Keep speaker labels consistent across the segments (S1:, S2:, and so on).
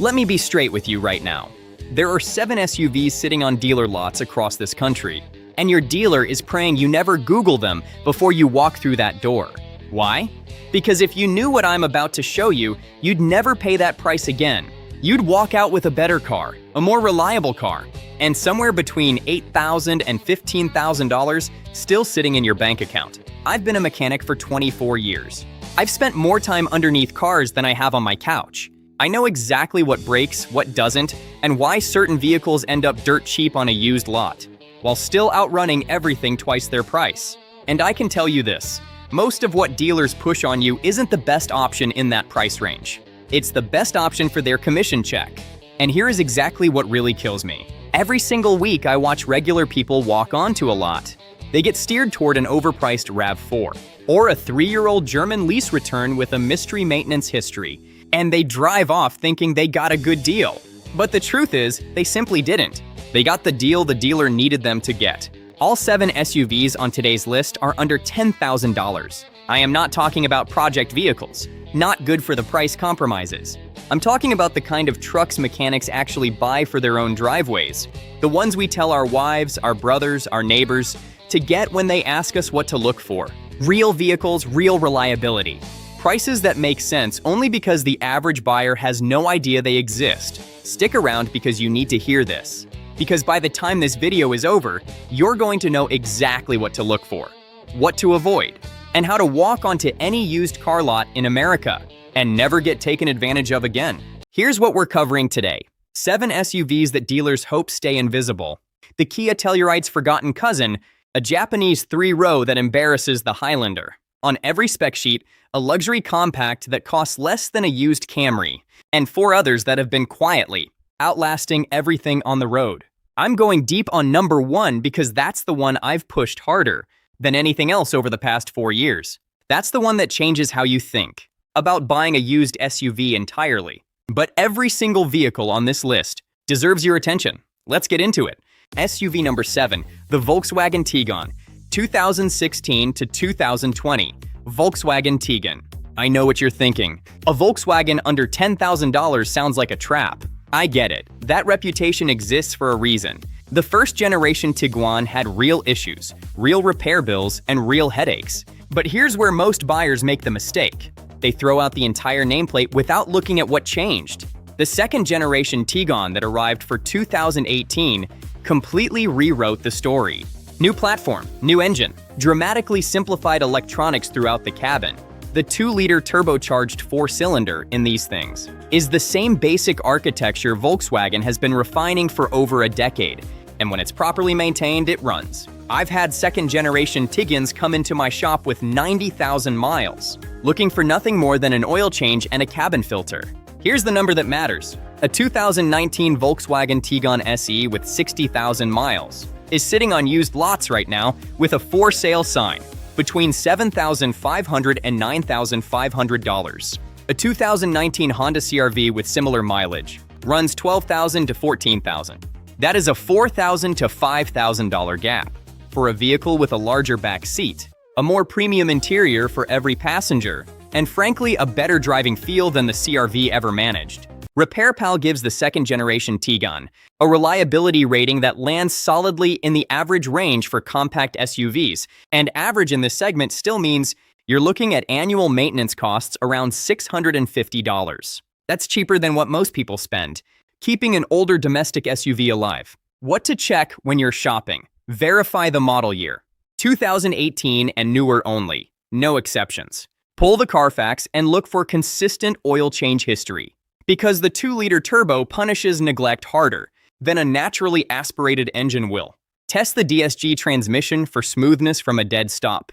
S1: Let me be straight with you right now. There are 7 SUVs sitting on dealer lots across this country, and your dealer is praying you never Google them before you walk through that door. Why? Because if you knew what I'm about to show you, you'd never pay that price again. You'd walk out with a better car, a more reliable car, and somewhere between $8,000 and $15,000 still sitting in your bank account. I've been a mechanic for 24 years. I've spent more time underneath cars than I have on my couch. I know exactly what breaks, what doesn't, and why certain vehicles end up dirt cheap on a used lot, while still outrunning everything twice their price. And I can tell you this, most of what dealers push on you isn't the best option in that price range. It's the best option for their commission check. And here is exactly what really kills me. Every single week I watch regular people walk onto a lot. They get steered toward an overpriced RAV4, or a 3-year-old German lease return with a mystery maintenance history, and they drive off thinking they got a good deal. But the truth is, they simply didn't. They got the deal the dealer needed them to get. All 7 SUVs on today's list are under $10,000. I am not talking about project vehicles, not good for the price compromises. I'm talking about the kind of trucks mechanics actually buy for their own driveways. The ones we tell our wives, our brothers, our neighbors to get when they ask us what to look for. Real vehicles, real reliability. Prices that make sense only because the average buyer has no idea they exist. Stick around because you need to hear this. Because by the time this video is over, you're going to know exactly what to look for, what to avoid, and how to walk onto any used car lot in America and never get taken advantage of again. Here's what we're covering today. 7 SUVs that dealers hope stay invisible. The Kia Telluride's forgotten cousin, a Japanese 3-row that embarrasses the Highlander. On every spec sheet, a luxury compact that costs less than a used Camry, and 4 others that have been quietly outlasting everything on the road. I'm going deep on number 1 because that's the one I've pushed harder than anything else over the past 4 years. That's the one that changes how you think about buying a used SUV entirely. But every single vehicle on this list deserves your attention. Let's get into it. SUV number 7, the Volkswagen Tiguan, 2016 to 2020, Volkswagen Tiguan. I know what you're thinking. A Volkswagen under $10,000 sounds like a trap. I get it. That reputation exists for a reason. The first generation Tiguan had real issues, real repair bills, and real headaches. But here's where most buyers make the mistake. They throw out the entire nameplate without looking at what changed. The second generation Tiguan that arrived for 2018 completely rewrote the story. New platform, new engine, dramatically simplified electronics throughout the cabin. The 2-liter turbocharged 4-cylinder in these things is the same basic architecture Volkswagen has been refining for over a decade, and when it's properly maintained, it runs. I've had second-generation Tiguans come into my shop with 90,000 miles, looking for nothing more than an oil change and a cabin filter. Here's the number that matters. A 2019 Volkswagen Tiguan SE with 60,000 miles is sitting on used lots right now with a for sale sign between $7,500 and $9,500. A 2019 Honda CR-V with similar mileage runs $12,000 to $14,000. That is a $4,000 to $5,000 gap for a vehicle with a larger back seat, a more premium interior for every passenger, and frankly, a better driving feel than the CR-V ever managed. RepairPal gives the second-generation Tiguan a reliability rating that lands solidly in the average range for compact SUVs, and average in this segment still means you're looking at annual maintenance costs around $650. That's cheaper than what most people spend, keeping an older domestic SUV alive. What to check when you're shopping? Verify the model year. 2018 and newer only, no exceptions. Pull the Carfax and look for consistent oil change history, because the 2-liter turbo punishes neglect harder than a naturally aspirated engine will. Test the DSG transmission for smoothness from a dead stop.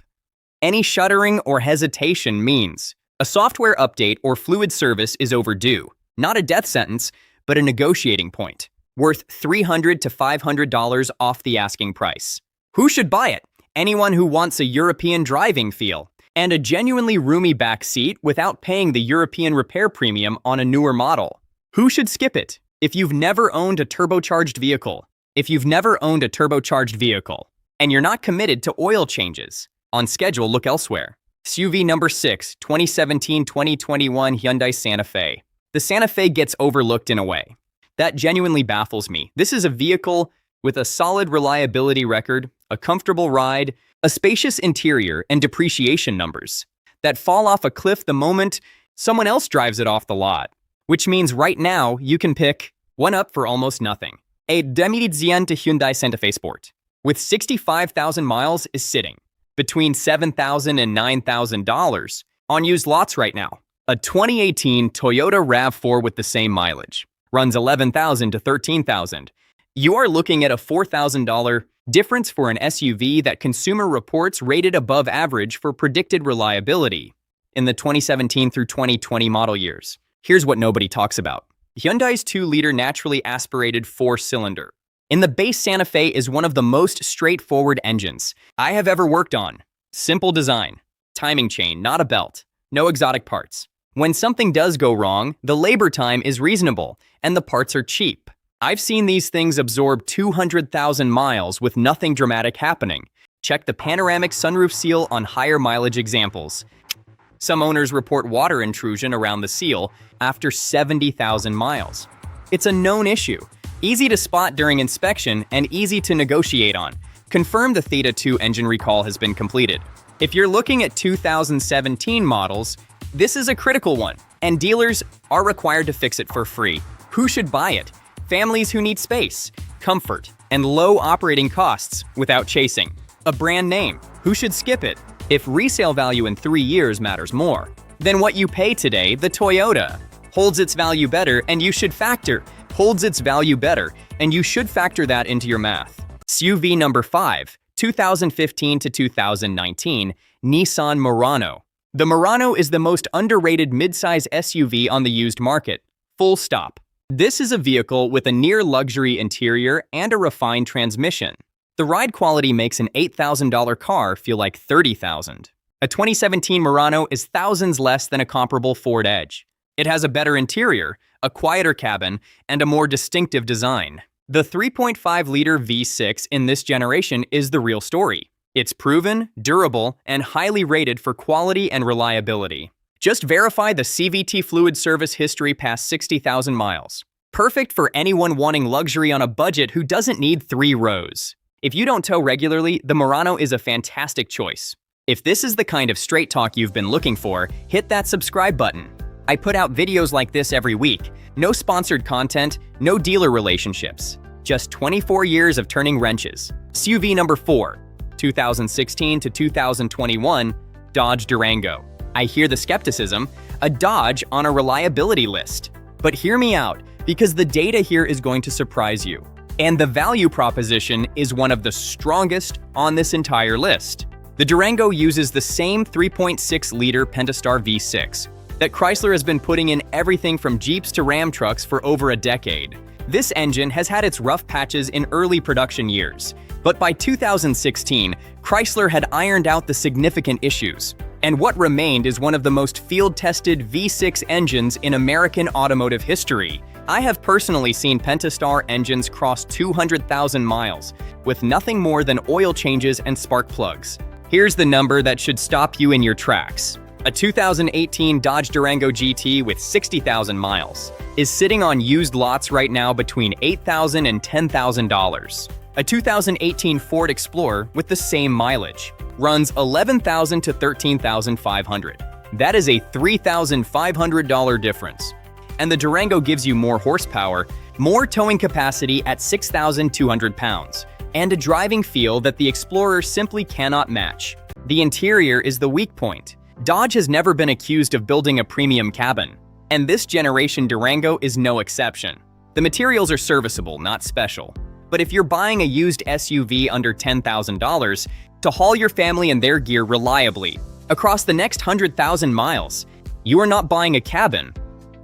S1: Any shuddering or hesitation means a software update or fluid service is overdue. Not a death sentence, but a negotiating point, worth $300 to $500 off the asking price. Who should buy it? Anyone who wants a European driving feel and a genuinely roomy back seat without paying the European repair premium on a newer model. Who should skip it? If you've never owned a turbocharged vehicle, and you're not committed to oil changes, on schedule, look elsewhere. SUV number 6, 2017-2021 Hyundai Santa Fe. the Santa Fe gets overlooked in a way that genuinely baffles me. This is a vehicle with a solid reliability record, a comfortable ride, a spacious interior, and depreciation numbers that fall off a cliff the moment someone else drives it off the lot. Which means right now you can pick one up for almost nothing. A 2018 Hyundai Santa Fe Sport with 65,000 miles is sitting between $7,000 and $9,000 on used lots right now. A 2018 Toyota RAV4 with the same mileage runs $11,000 to $13,000. You are looking at a $4,000 difference for an SUV that Consumer Reports rated above average for predicted reliability in the 2017 through 2020 model years. Here's what nobody talks about. Hyundai's 2-liter naturally aspirated 4-cylinder in the base Santa Fe is one of the most straightforward engines I have ever worked on. Simple design, timing chain, not a belt, no exotic parts. When something does go wrong, the labor time is reasonable and the parts are cheap. I've seen these things absorb 200,000 miles with nothing dramatic happening. Check the panoramic sunroof seal on higher mileage examples. Some owners report water intrusion around the seal after 70,000 miles. It's a known issue, easy to spot during inspection and easy to negotiate on. Confirm the Theta 2 engine recall has been completed. If you're looking at 2017 models, this is a critical one, and dealers are required to fix it for free. Who should buy it? Families who need space, comfort, and low operating costs without chasing. A brand name. Who should skip it? If resale value in 3 years matters more than what you pay today, the Toyota holds its value better and you should factor that into your math. SUV number 5, 2015 to 2019, Nissan Murano. The Murano is the most underrated midsize SUV on the used market. Full stop. This is a vehicle with a near-luxury interior and a refined transmission. The ride quality makes an $8,000 car feel like $30,000. A 2017 Murano is thousands less than a comparable Ford Edge. It has a better interior, a quieter cabin, and a more distinctive design. The 3.5-liter V6 in this generation is the real story. It's proven, durable, and highly rated for quality and reliability. Just verify the CVT fluid service history past 60,000 miles. Perfect for anyone wanting luxury on a budget who doesn't need 3 rows. If you don't tow regularly, the Murano is a fantastic choice. If this is the kind of straight talk you've been looking for, hit that subscribe button. I put out videos like this every week. No sponsored content, no dealer relationships. Just 24 years of turning wrenches. SUV number 4, 2016 to 2021, Dodge Durango. I hear the skepticism, a Dodge on a reliability list. But hear me out, because the data here is going to surprise you. And the value proposition is one of the strongest on this entire list. The Durango uses the same 3.6-liter Pentastar V6 that Chrysler has been putting in everything from Jeeps to Ram trucks for over a decade. This engine has had its rough patches in early production years, but by 2016, Chrysler had ironed out the significant issues. And what remained is one of the most field-tested V6 engines in American automotive history. I have personally seen Pentastar engines cross 200,000 miles with nothing more than oil changes and spark plugs. Here's the number that should stop you in your tracks. A 2018 Dodge Durango GT with 60,000 miles is sitting on used lots right now between $8,000 and $10,000. A 2018 Ford Explorer with the same mileage runs $11,000 to $13,500. That is a $3,500 difference. And the Durango gives you more horsepower, more towing capacity at 6,200 pounds, and a driving feel that the Explorer simply cannot match. The interior is the weak point. Dodge has never been accused of building a premium cabin, and this generation Durango is no exception. The materials are serviceable, not special. But if you're buying a used SUV under $10,000 to haul your family and their gear reliably across the next 100,000 miles, you are not buying a cabin.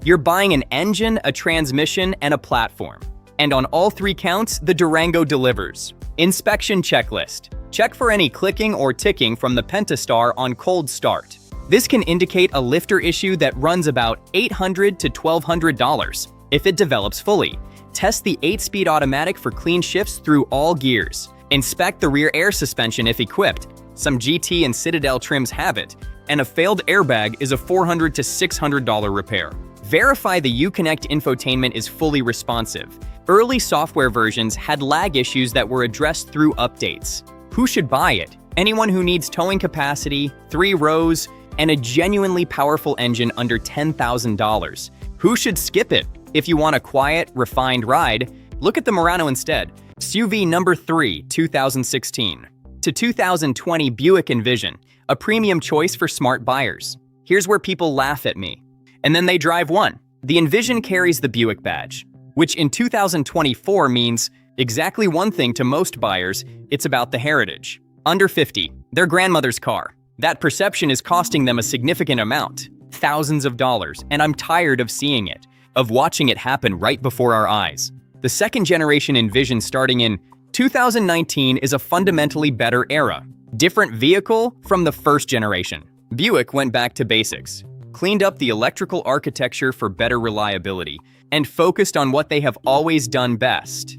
S1: You're buying an engine, a transmission, and a platform. And on all 3 counts, the Durango delivers. Inspection checklist. Check for any clicking or ticking from the Pentastar on cold start. This can indicate a lifter issue that runs about $800 to $1,200 if it develops fully. Test the 8-speed automatic for clean shifts through all gears. Inspect the rear air suspension if equipped. Some GT and Citadel trims have it, and a failed airbag is a $400 to $600 repair. Verify the Uconnect infotainment is fully responsive. Early software versions had lag issues that were addressed through updates. Who should buy it? Anyone who needs towing capacity, 3 rows, and a genuinely powerful engine under $10,000. Who should skip it? If you want a quiet, refined ride, look at the Murano instead. SUV number 3, 2016 to 2020 Buick Envision, a premium choice for smart buyers. Here's where people laugh at me. And then they drive one. The Envision carries the Buick badge, which in 2024 means exactly one thing to most buyers: it's about the heritage. Under 50, their grandmother's car. That perception is costing them a significant amount, thousands of dollars, and I'm tired of seeing it, of watching it happen right before our eyes. The second generation Envision starting in 2019 is a fundamentally better era. Different vehicle from the first generation. Buick went back to basics, cleaned up the electrical architecture for better reliability, and focused on what they have always done best.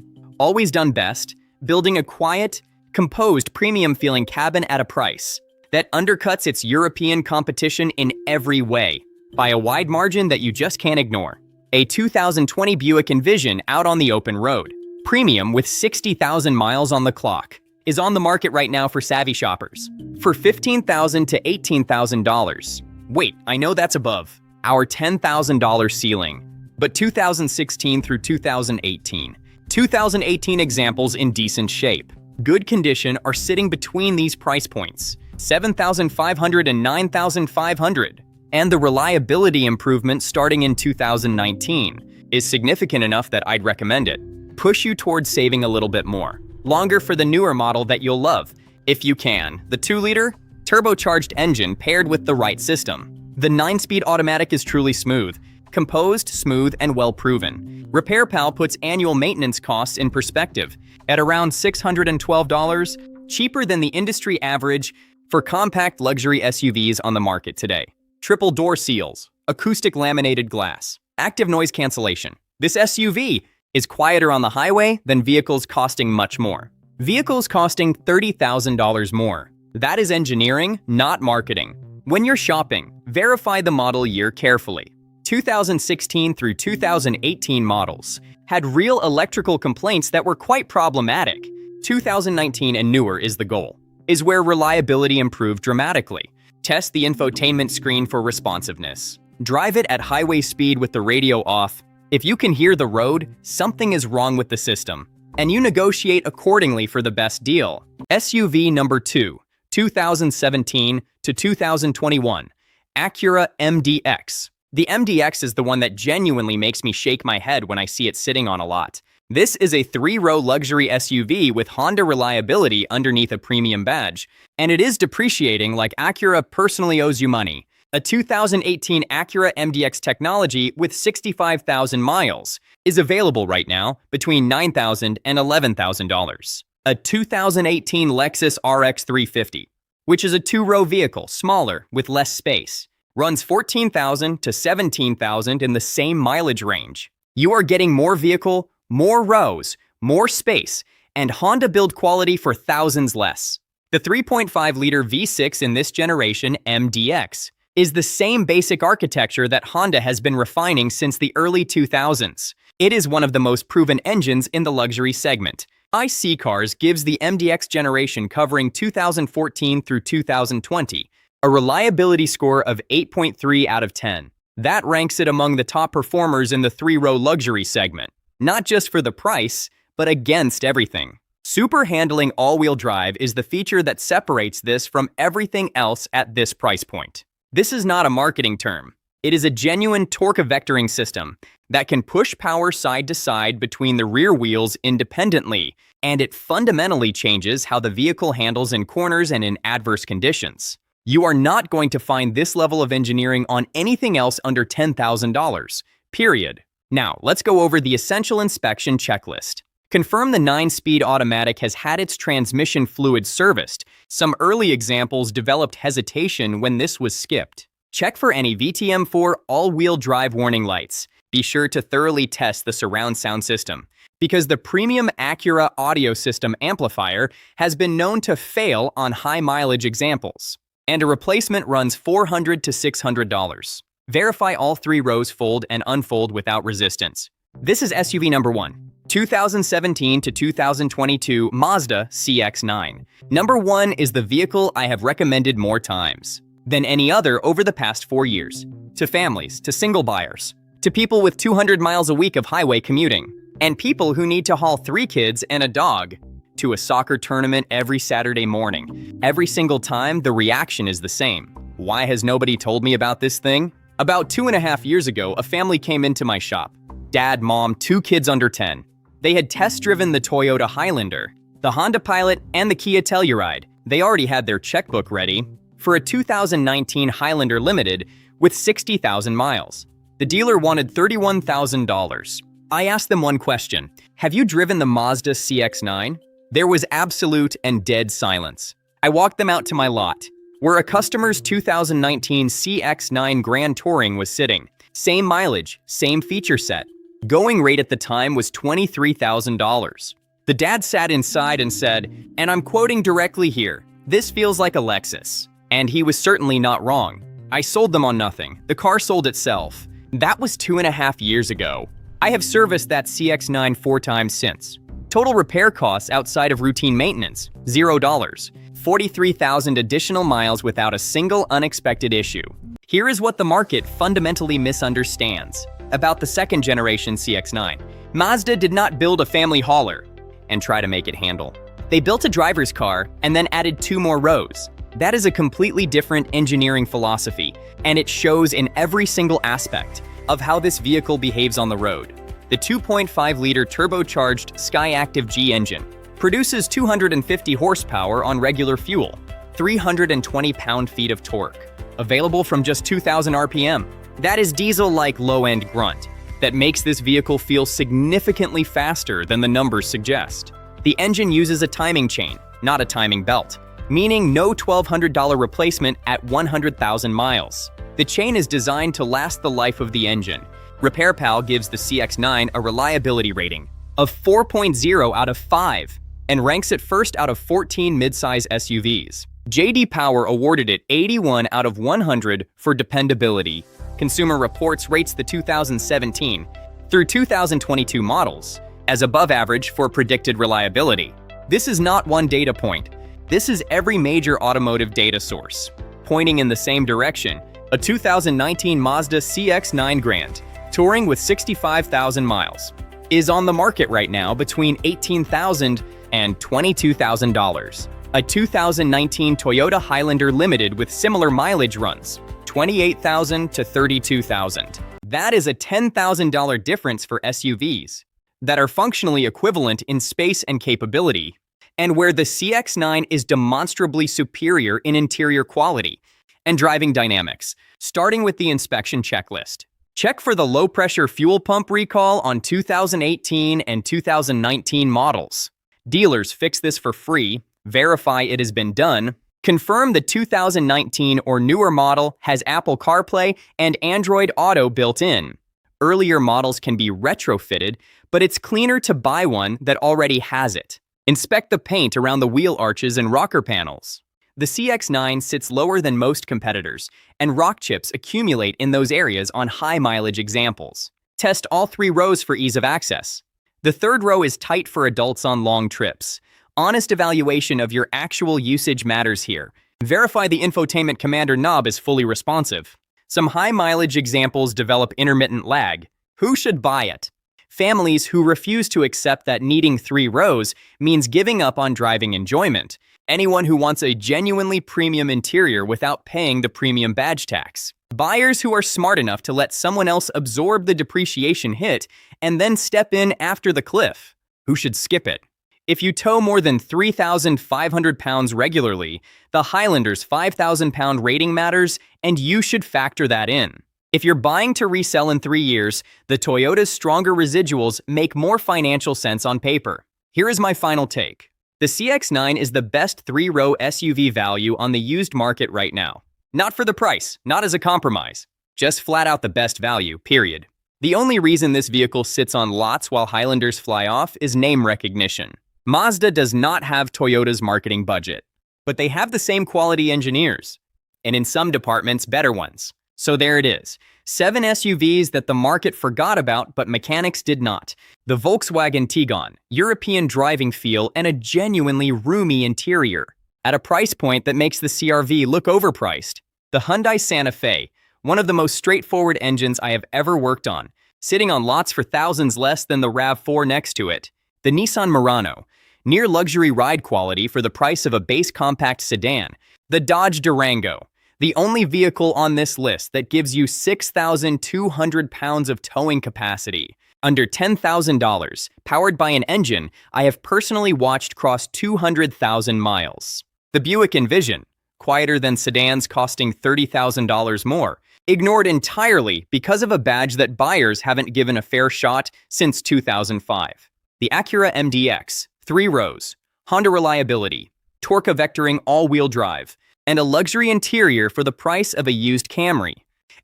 S1: Building a quiet, composed, premium-feeling cabin at a price that undercuts its European competition in every way, by a wide margin that you just can't ignore. A 2020 Buick Envision out on the open road, premium with 60,000 miles on the clock, is on the market right now for savvy shoppers for $15,000 to $18,000. Wait, I know that's above our $10,000 ceiling, but 2016 through 2018. 2018 examples in decent shape, good condition are sitting between these price points, $7,500 and $9,500. And the reliability improvement starting in 2019 is significant enough that I'd recommend it. Push you towards saving a little bit more. Longer for the newer model that you'll love, if you can. The 2-liter turbocharged engine paired with the right system. The 9-speed automatic is truly smooth, composed, smooth, and well-proven. RepairPal puts annual maintenance costs in perspective at around $612, cheaper than the industry average for compact luxury SUVs on the market today. Triple door seals, acoustic laminated glass, active noise cancellation. This SUV is quieter on the highway than vehicles costing much more. Vehicles costing $30,000 more. That is engineering, not marketing. When you're shopping, verify the model year carefully. 2016 through 2018 models had real electrical complaints that were quite problematic. 2019 and newer is the goal, is where reliability improved dramatically. Test the infotainment screen for responsiveness. Drive it at highway speed with the radio off. If you can hear the road, something is wrong with the system, and you negotiate accordingly for the best deal. SUV number 2, 2017 to 2021, Acura MDX. The MDX is the one that genuinely makes me shake my head when I see it sitting on a lot. This is a 3-row luxury SUV with Honda reliability underneath a premium badge, and it is depreciating like Acura personally owes you money. A 2018 Acura MDX technology with 65,000 miles is available right now between $9,000 and $11,000. A 2018 Lexus RX 350, which is a 2-row vehicle, smaller with less space, runs $14,000 to $17,000 in the same mileage range. You are getting more vehicle, more rows, more space, and Honda build quality for thousands less. The 3.5-liter V6 in this generation, MDX, is the same basic architecture that Honda has been refining since the early 2000s. It is one of the most proven engines in the luxury segment. IC Cars gives the MDX generation covering 2014 through 2020 a reliability score of 8.3 out of 10. That ranks it among the top performers in the 3-row luxury segment, not just for the price, but against everything. Super handling all-wheel drive is the feature that separates this from everything else at this price point. This is not a marketing term. It is a genuine torque vectoring system that can push power side to side between the rear wheels independently, and it fundamentally changes how the vehicle handles in corners and in adverse conditions. You are not going to find this level of engineering on anything else under $10,000, period. Now, let's go over the essential inspection checklist. Confirm the 9-speed automatic has had its transmission fluid serviced. Some early examples developed hesitation when this was skipped. Check for any VTM4 all-wheel drive warning lights. Be sure to thoroughly test the surround sound system, because the premium Acura audio system amplifier has been known to fail on high-mileage examples, and a replacement runs $400 to $600. Verify all 3 rows fold and unfold without resistance. This is SUV number 1. 2017 to 2022 Mazda CX-9. Number 1 is the vehicle I have recommended more times than any other over the past 4 years. To families, to single buyers, to people with 200 miles a week of highway commuting, and people who need to haul 3 kids and a dog to a soccer tournament every Saturday morning. Every single time, the reaction is the same. Why has nobody told me about this thing? About 2.5 years ago, a family came into my shop. Dad, mom, 2 kids under 10. They had test-driven the Toyota Highlander, the Honda Pilot, and the Kia Telluride. They already had their checkbook ready for a 2019 Highlander Limited with 60,000 miles. The dealer wanted $31,000. I asked them one question: have you driven the Mazda CX-9? There was absolute and dead silence. I walked them out to my lot, where a customer's 2019 CX-9 Grand Touring was sitting. Same mileage, same feature set. Going rate at the time was $23,000. The dad sat inside and said, and I'm quoting directly here, "This feels like a Lexus." And he was certainly not wrong. I sold them on nothing. The car sold itself. That was 2.5 years ago. I have serviced that CX-9 4 times since. Total repair costs outside of routine maintenance, $0. 43,000 additional miles without a single unexpected issue. Here is what the market fundamentally misunderstands about the second-generation CX-9. Mazda did not build a family hauler and try to make it handle. They built a driver's car and then added 2 more rows. That is a completely different engineering philosophy, and it shows in every single aspect of how this vehicle behaves on the road. The 2.5-liter turbocharged Skyactiv G engine produces 250 horsepower on regular fuel, 320 pound-feet of torque, available from just 2,000 RPM. That is diesel-like low-end grunt that makes this vehicle feel significantly faster than the numbers suggest. The engine uses a timing chain, not a timing belt, meaning no $1,200 replacement at 100,000 miles. The chain is designed to last the life of the engine. RepairPal gives the CX-9 a reliability rating of 4.0 out of 5 and ranks it first out of 14 midsize SUVs. J.D. Power awarded it 81 out of 100 for dependability. Consumer Reports rates the 2017 through 2022 models as above average for predicted reliability. This is not one data point. This is every major automotive data source pointing in the same direction. A 2019 Mazda CX-9 Grand Touring with 65,000 miles is on the market right now between $18,000 and $22,000. A 2019 Toyota Highlander Limited with similar mileage runs $28,000 to $32,000. That is a $10,000 difference for SUVs that are functionally equivalent in space and capability, and where the CX-9 is demonstrably superior in interior quality and driving dynamics. Starting with the inspection checklist. Check for the low-pressure fuel pump recall on 2018 and 2019 models. Dealers fix this for free, verify it has been done, confirm the 2019 or newer model has Apple CarPlay and Android Auto built in. Earlier models can be retrofitted, but it's cleaner to buy one that already has it. Inspect the paint around the wheel arches and rocker panels. The CX-9 sits lower than most competitors, and rock chips accumulate in those areas on high-mileage examples. Test all 3 rows for ease of access. The 3rd row is tight for adults on long trips. Honest evaluation of your actual usage matters here. Verify the infotainment commander knob is fully responsive. Some high-mileage examples develop intermittent lag. Who should buy it? Families who refuse to accept that needing 3 rows means giving up on driving enjoyment. Anyone who wants a genuinely premium interior without paying the premium badge tax. Buyers who are smart enough to let someone else absorb the depreciation hit and then step in after the cliff. Who should skip it? If you tow more than 3,500 pounds regularly, the Highlander's 5,000 pound rating matters, and you should factor that in. If you're buying to resell in 3 years, the Toyota's stronger residuals make more financial sense on paper. Here is my final take. The CX-9 is the best 3-row SUV value on the used market right now. Not for the price, not as a compromise. Just flat out the best value, period. The only reason this vehicle sits on lots while Highlanders fly off is name recognition. Mazda does not have Toyota's marketing budget, but they have the same quality engineers, and in some departments, better ones. So there it is. 7 SUVs that the market forgot about but mechanics did not. The Volkswagen Tiguan, European driving feel and a genuinely roomy interior, at a price point that makes the CR-V look overpriced. The Hyundai Santa Fe, one of the most straightforward engines I have ever worked on, sitting on lots for thousands less than the RAV4 next to it. The Nissan Murano, near luxury ride quality for the price of a base compact sedan. The Dodge Durango, the only vehicle on this list that gives you 6,200 pounds of towing capacity, under $10,000, powered by an engine I have personally watched cross 200,000 miles. The Buick Envision, quieter than sedans costing $30,000 more, ignored entirely because of a badge that buyers haven't given a fair shot since 2005. The Acura MDX, 3 rows, Honda reliability, Torque vectoring all-wheel drive, and a luxury interior for the price of a used Camry.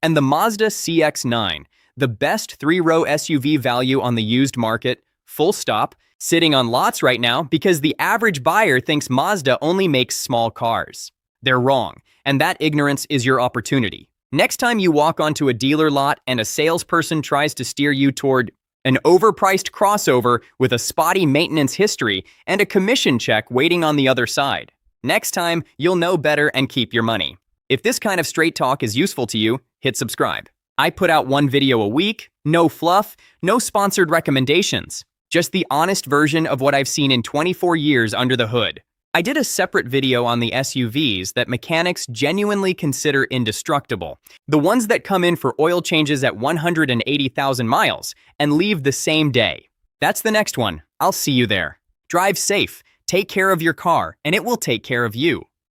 S1: And the Mazda CX-9, the best 3-row SUV value on the used market, full stop, sitting on lots right now because the average buyer thinks Mazda only makes small cars. They're wrong, and that ignorance is your opportunity. Next time you walk onto a dealer lot and a salesperson tries to steer you toward an overpriced crossover with a spotty maintenance history and a commission check waiting on the other side. Next time, you'll know better and keep your money. If this kind of straight talk is useful to you, hit subscribe. I put out 1 video a week, no fluff, no sponsored recommendations, just the honest version of what I've seen in 24 years under the hood. I did a separate video on the SUVs that mechanics genuinely consider indestructible, the ones that come in for oil changes at 180,000 miles and leave the same day. That's the next one. I'll see you there. Drive safe, take care of your car, and it will take care of you.